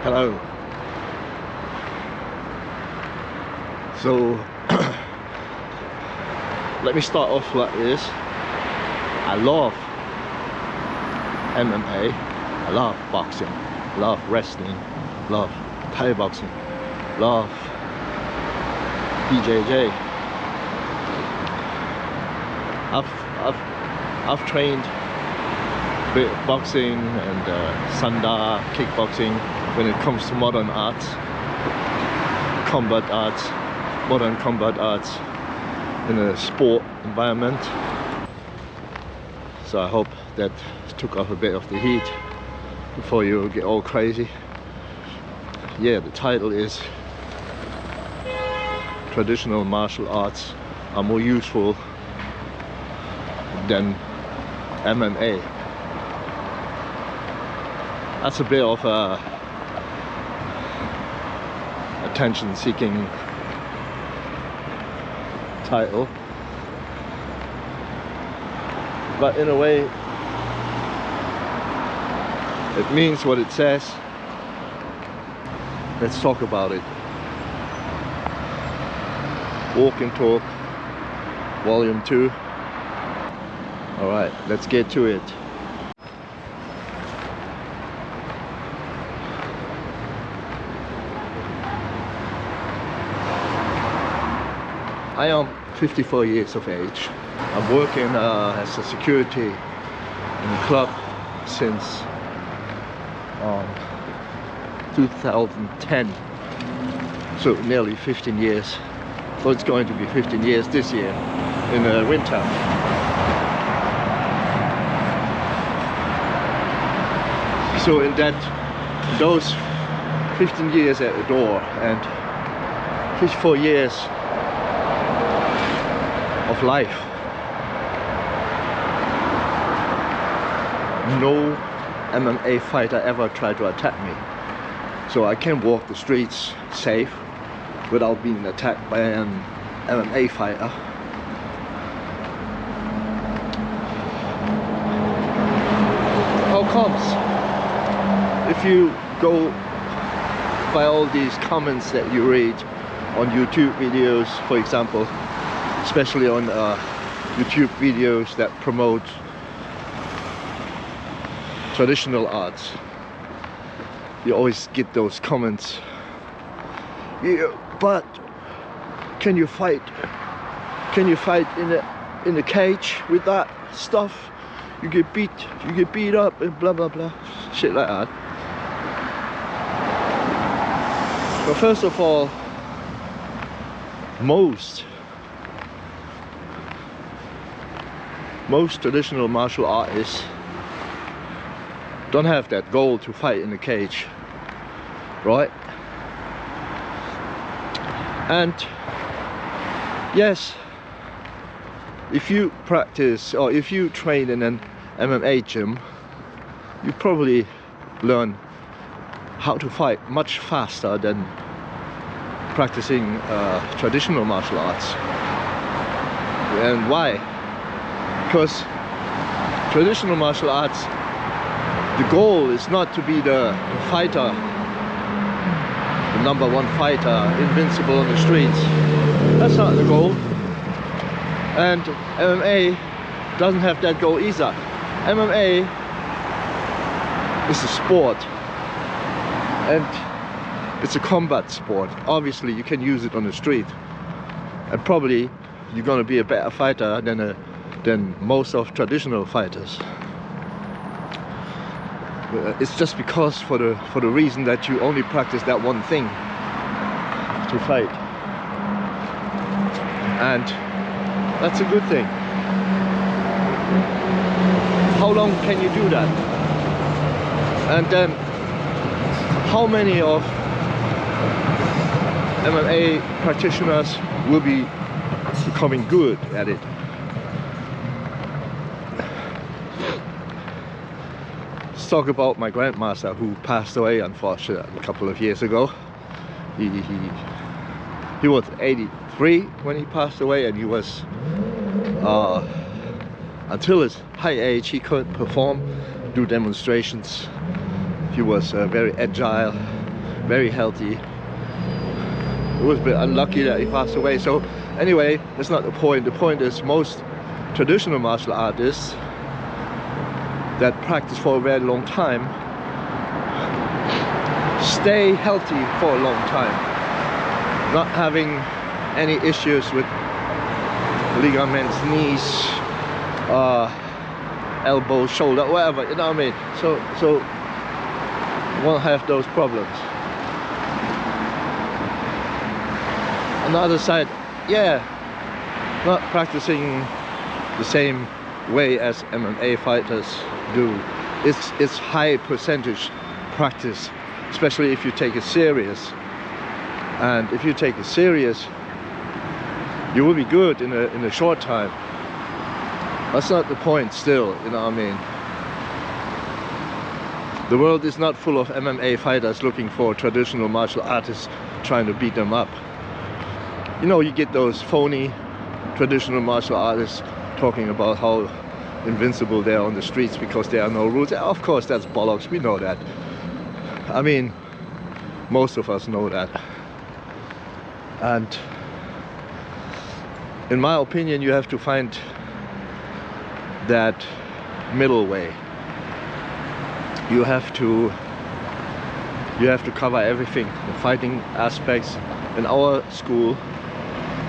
Hello. So let me start off like this. I love MMA, I love boxing, love wrestling, love Thai boxing, love BJJ. I've trained with boxing and sanda, kickboxing when it comes to modern arts, combat arts, modern combat arts in a sport environment. So I hope that took off a bit of the heat before you get all crazy. Yeah, the title is Traditional Martial Arts are more useful than MMA. That's a bit of a attention-seeking title, but in a way it means what it says. Let's talk about it. WalKnTalk Volume 2. Alright, let's get to it. I am 54 years of age. I'm working as a security in a club since 2010, so nearly 15 years. So it's going to be 15 years this year in the winter. So in those 15 years at the door and 54 years of life, no MMA fighter ever tried to attack me. So I can walk the streets safe without being attacked by an MMA fighter. How comes? If you go by all these comments that you read on YouTube videos, for example, especially on YouTube videos that promote traditional arts, you always get those comments. Yeah, but can you fight? Can you fight in a cage with that stuff? You get beat up and blah blah blah, shit like that. But first of all, most traditional martial artists don't have that goal to fight in a cage, right? And yes, if you practice or if you train in an MMA gym, you probably learn how to fight much faster than practicing traditional martial arts. And why? Because traditional martial arts, the goal is not to be the fighter, the #1 fighter, invincible on the streets. That's not the goal. And MMA doesn't have that goal either. MMA is a sport, and it's a combat sport. Obviously you can use it on the street, and probably you're gonna be a better fighter than most of traditional fighters. It's just because for the reason that you only practice that one thing to fight, and that's a good thing. How long can you do that? And then how many of MMA practitioners will be becoming good at it? Let's talk about my grandmaster, who passed away unfortunately a couple of years ago. He was 83 when he passed away, and he was until his high age he could perform, do demonstrations. He was very agile, very healthy. It was a bit unlucky that he passed away. So anyway, that's not the point. The point is most traditional martial artists that practice for a very long time stay healthy for a long time, not having any issues with ligaments, knees, elbow, shoulder, whatever, you know what I mean? So won't have those problems. On the other side, yeah, not practicing the same way as MMA fighters do. It's high percentage practice, especially if you take it serious. And if you take it serious, you will be good in a short time. That's not the point still, you know what I mean? The world is not full of MMA fighters looking for traditional martial artists trying to beat them up. You know, you get those phony traditional martial artists talking about how invincible they are on the streets because there are no rules. Yeah, of course, that's bollocks, we know that. I mean, most of us know that. And in my opinion, you have to find that middle way. You have to cover everything, the fighting aspects. In our school,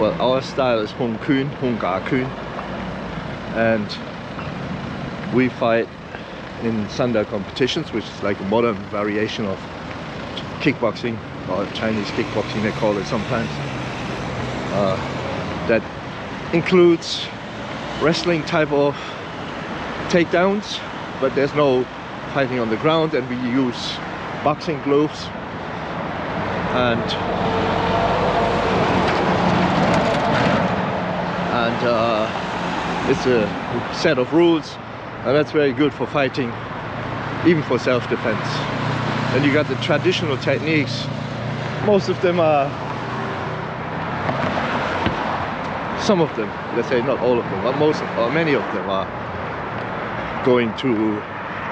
well, our style is Hung-Ga-Kun, and we fight in Sanda competitions, which is like a modern variation of kickboxing, or Chinese kickboxing they call it sometimes. That includes wrestling type of takedowns, but there's no fighting on the ground, and we use boxing gloves, and it's a set of rules, and that's very good for fighting, even for self-defense. And you got the traditional techniques. Most of them are, some of them, let's say not all of them, but most or many of them are going to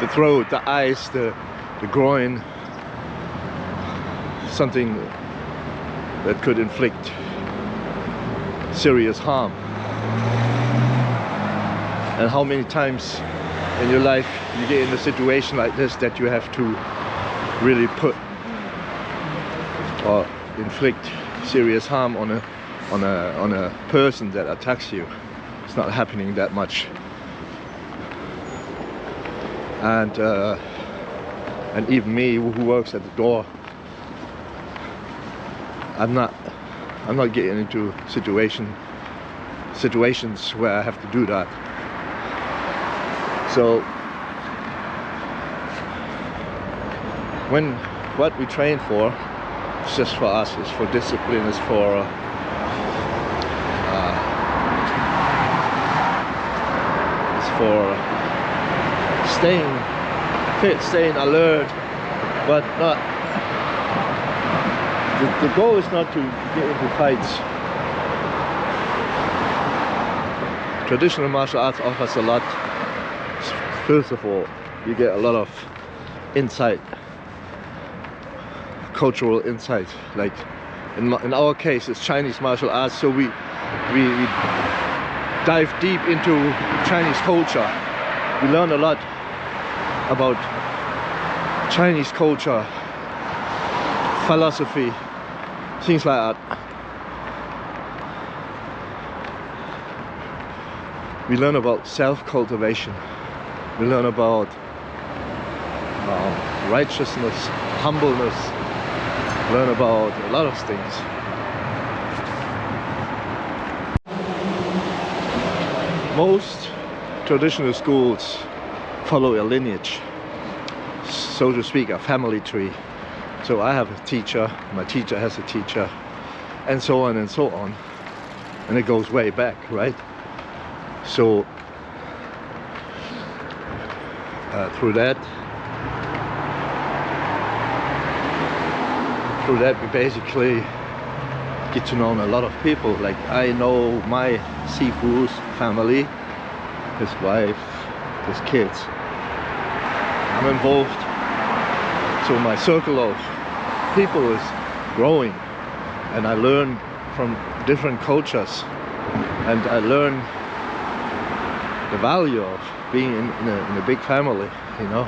the throat, the eyes, the groin, something that could inflict serious harm. And how many times in your life you get in a situation like this that you have to really put or inflict serious harm on a person that attacks you? It's not happening that much. And even me, who works at the door, I'm not getting into situations where I have to do that. So what we train for, it's just for us, it's for discipline, it's for staying fit, staying alert, but not. The goal is not to get into fights. Traditional martial arts offers a lot. First of all, you get a lot of insight, cultural insight. Like in our case, it's Chinese martial arts, so we dive deep into Chinese culture. We learn a lot about Chinese culture, philosophy, things like that. We learn about self-cultivation. We learn about righteousness, humbleness. Learn about a lot of things. Most traditional schools follow a lineage, so to speak, a family tree. So I have a teacher, my teacher has a teacher, and so on and so on. And it goes way back, right? So through that we basically get to know a lot of people. Like I know my Sifu's family, his wife, his kids. I'm involved, so my circle of people is growing, and I learn from different cultures, and I learn the value of being in a big family, you know,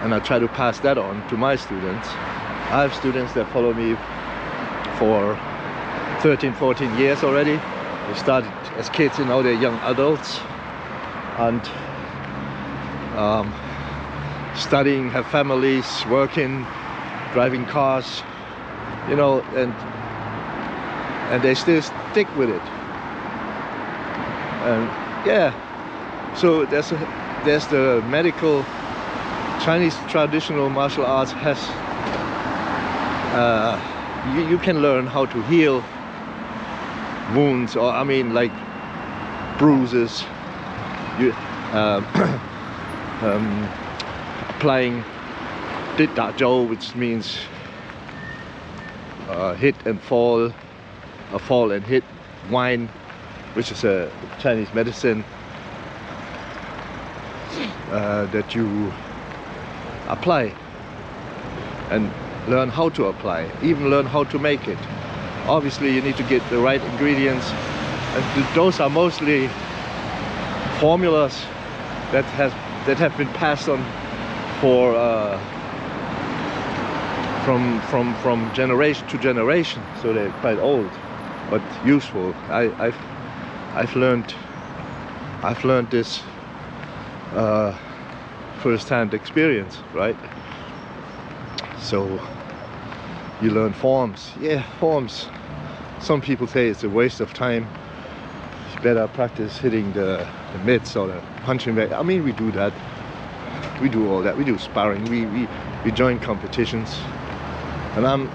and I try to pass that on to my students. I have students that follow me for 13, 14 years already. They started as kids, and now they're young adults, and studying, have families, working, driving cars, you know, and they still stick with it. And yeah, so there's the medical Chinese traditional martial arts has you can learn how to heal wounds, or I mean like bruises, you applying dit da zhou, which means hit and fall, fall and hit, wine, which is a Chinese medicine that you apply and learn how to apply, even learn how to make it. Obviously you need to get the right ingredients, and those are mostly formulas that have been passed on for from generation to generation, so they're quite old but useful. I've learned this first-hand experience, right? So you learn forms. Yeah, forms. Some people say it's a waste of time. You better practice hitting the mitts or the punching bag. I mean, we do that. We do all that. We do sparring. We join competitions. And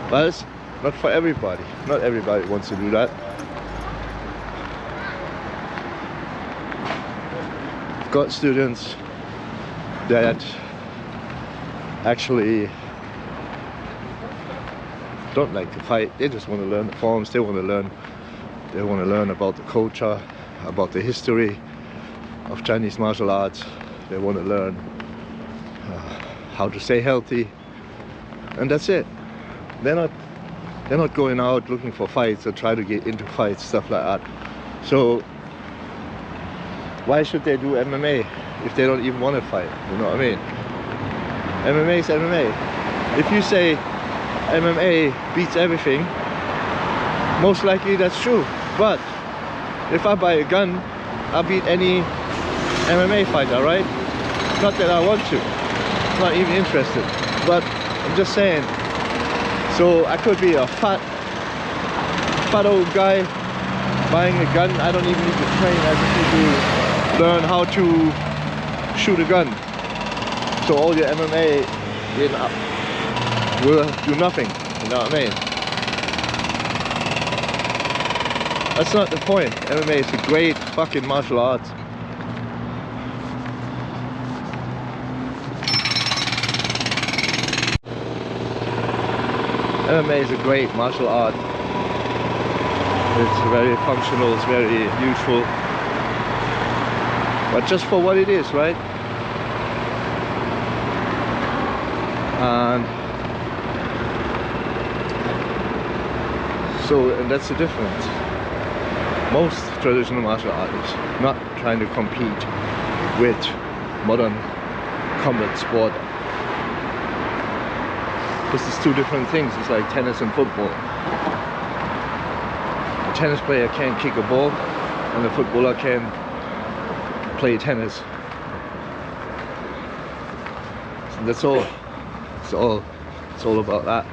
but it's not for everybody. Not everybody wants to do that. I've got students that actually don't like to fight. They just want to learn the forms. They want to learn about the culture, about the history of Chinese martial arts. They want to learn how to stay healthy, and that's it. They're not going out looking for fights or try to get into fights, stuff like that. So why should they do MMA if they don't even want to fight? You know what I mean? MMA is MMA. If you say MMA beats everything, most likely that's true. But if I buy a gun, I'll beat any MMA fighter, right? Not that I want to. I'm not even interested. But I'm just saying. So I could be a fat old guy buying a gun. I don't even need to train. I just need to learn how to shoot a gun. So all your MMA will do nothing. You know what I mean? That's not the point. MMA is a great fucking martial art. MMA is a great martial art. It's very functional, it's very useful. But just for what it is, right? And that's the difference. Most traditional martial artists not trying to compete with modern combat sport. Because it's two different things. It's like tennis and football. A tennis player can't kick a ball, and a footballer can play tennis. So that's all. It's all about that.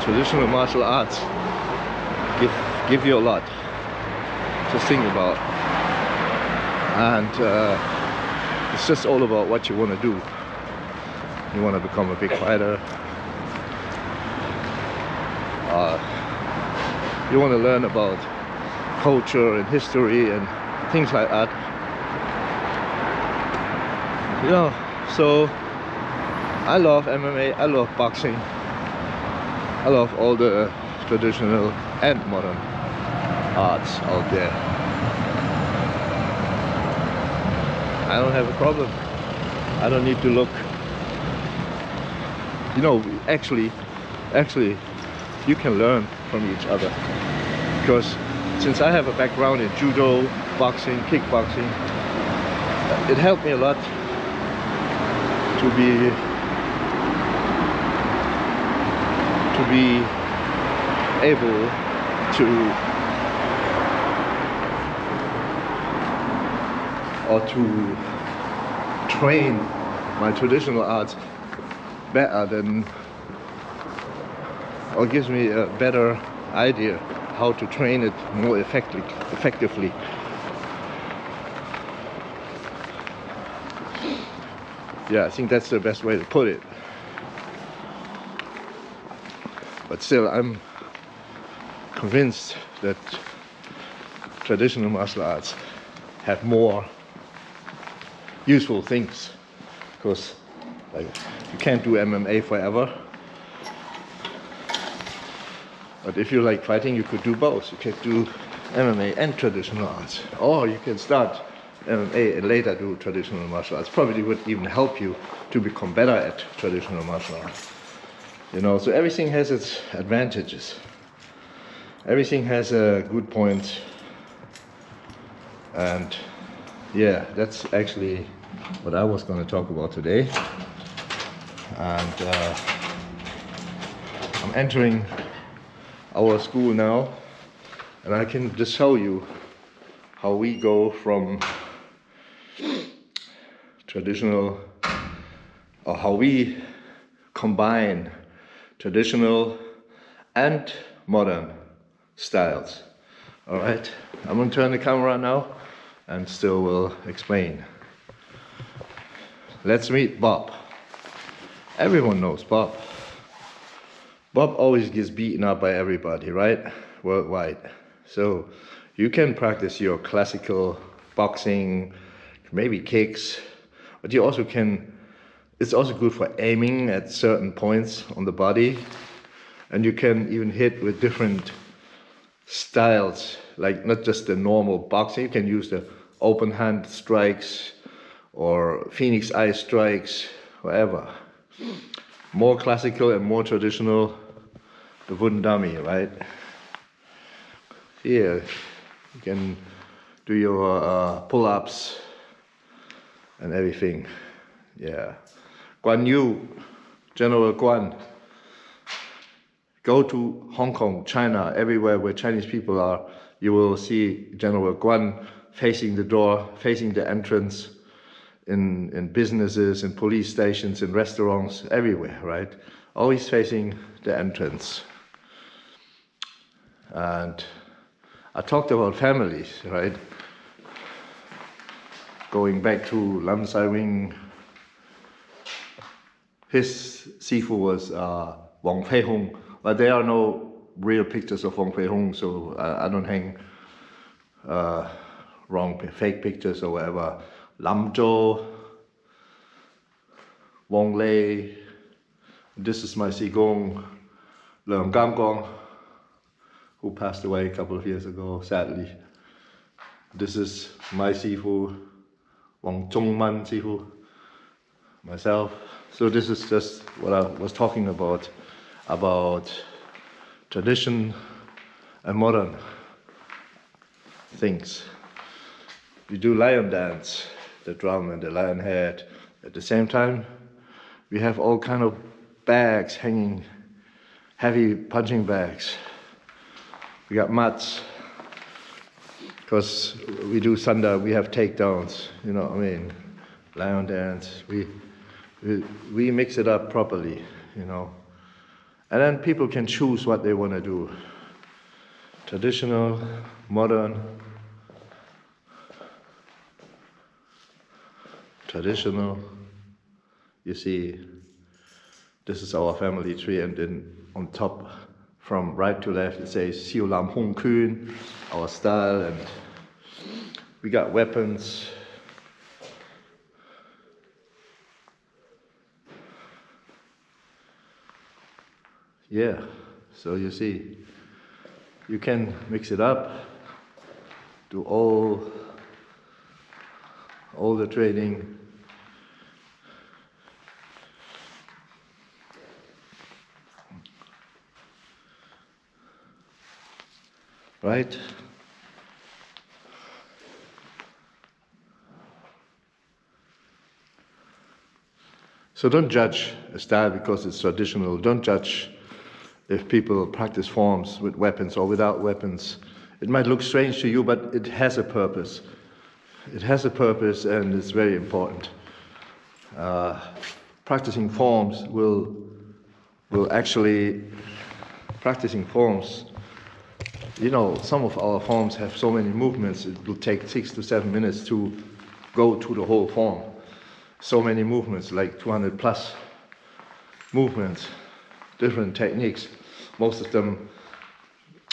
Traditional martial arts give you a lot to think about, and it's just all about what you want to do. You want to become a big fighter, you want to learn about culture and history and things like that, you know. So I love MMA, I love boxing, I love all the traditional and modern arts out there. I don't have a problem. I don't need to look you know, actually, you can learn from each other. Because since I have a background in judo, boxing, kickboxing, it helped me a lot to be able to train my traditional arts better than, or gives me a better idea how to train it more effectively. Yeah, I think that's the best way to put it. But still, I'm convinced that traditional martial arts have more useful things, because like you can't do MMA forever. But if you like fighting, you could do both. You could do MMA and traditional arts, or you can start MMA and later do traditional martial arts. Probably would even help you to become better at traditional martial arts. You know, so everything has its advantages. Everything has a good point. And yeah, that's actually what I was going to talk about today. And I'm entering our school now, and I can just show you how we go from traditional, or how we combine traditional and modern styles. All right, I'm going to turn the camera now and still will explain. Let's meet Bob. Everyone knows Bob. Bob always gets beaten up by everybody, right? Worldwide. So you can practice your classical boxing, maybe kicks, but you also can, it's also good for aiming at certain points on the body. And you can even hit with different styles, like not just the normal boxing. You can use the open hand strikes or Phoenix eye strikes, whatever. More classical and more traditional, the wooden dummy, right? Here, you can do your pull-ups and everything. Yeah. Guan Yu, General Guan. Go to Hong Kong, China, everywhere where Chinese people are, you will see General Guan facing the door, facing the entrance, in businesses, in police stations, in restaurants, everywhere, right? Always facing the entrance. And I talked about families, right? Going back to Lam Sai Wing, his Sifu was Wong Fei Hung, but there are no real pictures of Wong Fei Hung, so I don't hang fake pictures or whatever. Lam Zhou, Wong Lei, this is my Sigong, Leung Gam Gong, who passed away a couple of years ago, sadly. This is my Sifu, Wong Zhongman Sifu, myself. So this is just what I was talking about tradition and modern things. We do lion dance, the drum and the lion head. At the same time, we have all kind of bags hanging, heavy punching bags. We got mats, because we do sanda, we have takedowns, you know what I mean? Lion dance, we mix it up properly, you know. And then people can choose what they want to do. Traditional, modern, traditional. You see, this is our family tree, and then on top, from right to left, it says Siu Lam Hong Kun, our style, and we got weapons. Yeah, so you see, you can mix it up, do all the training. right? So don't judge a style because it's traditional. Don't judge if people practice forms with weapons or without weapons. It might look strange to you, but it has a purpose. It has a purpose and it's very important. Practicing forms will actually, practicing forms, you know, some of our forms have so many movements, it will take 6 to 7 minutes to go to the whole form. So many movements, like 200 plus movements, different techniques. Most of them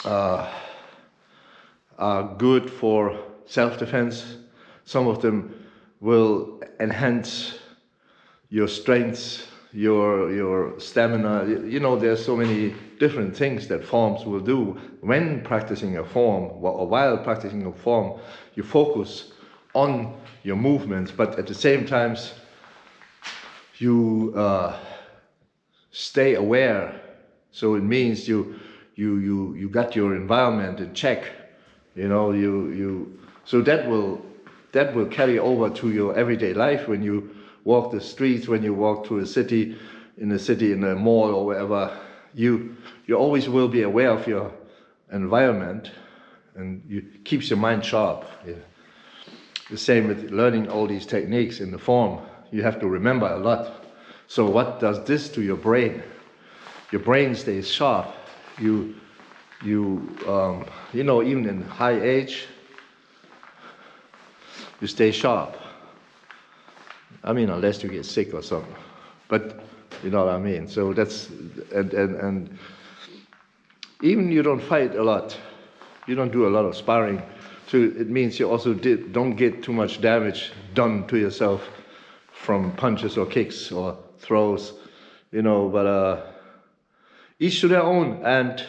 are good for self-defense. Some of them will enhance your strength, your stamina. You know, there's so many different things that forms will do. When practicing a form, or while practicing a form, you focus on your movements, but at the same time, you stay aware. So it means you got your environment in check. You know, so that will carry over to your everyday life when you walk the streets, when you walk through a city, in a mall or wherever. You always will be aware of your environment, and it keeps your mind sharp. Yeah. The same with learning all these techniques in the form. You have to remember a lot. So what does this to your brain? Your brain stays sharp. You know, even in high age, you stay sharp. I mean, unless you get sick or something. But you know what I mean. So that's and even you don't fight a lot. You don't do a lot of sparring. So it means you also don't get too much damage done to yourself from punches or kicks or throws, you know, but each to their own, and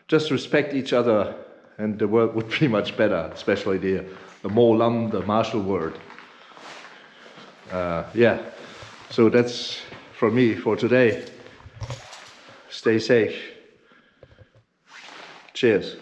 just respect each other and the world would be much better, especially the Mo Lam, the martial world. Yeah, so that's from me for today. Stay safe. Cheers.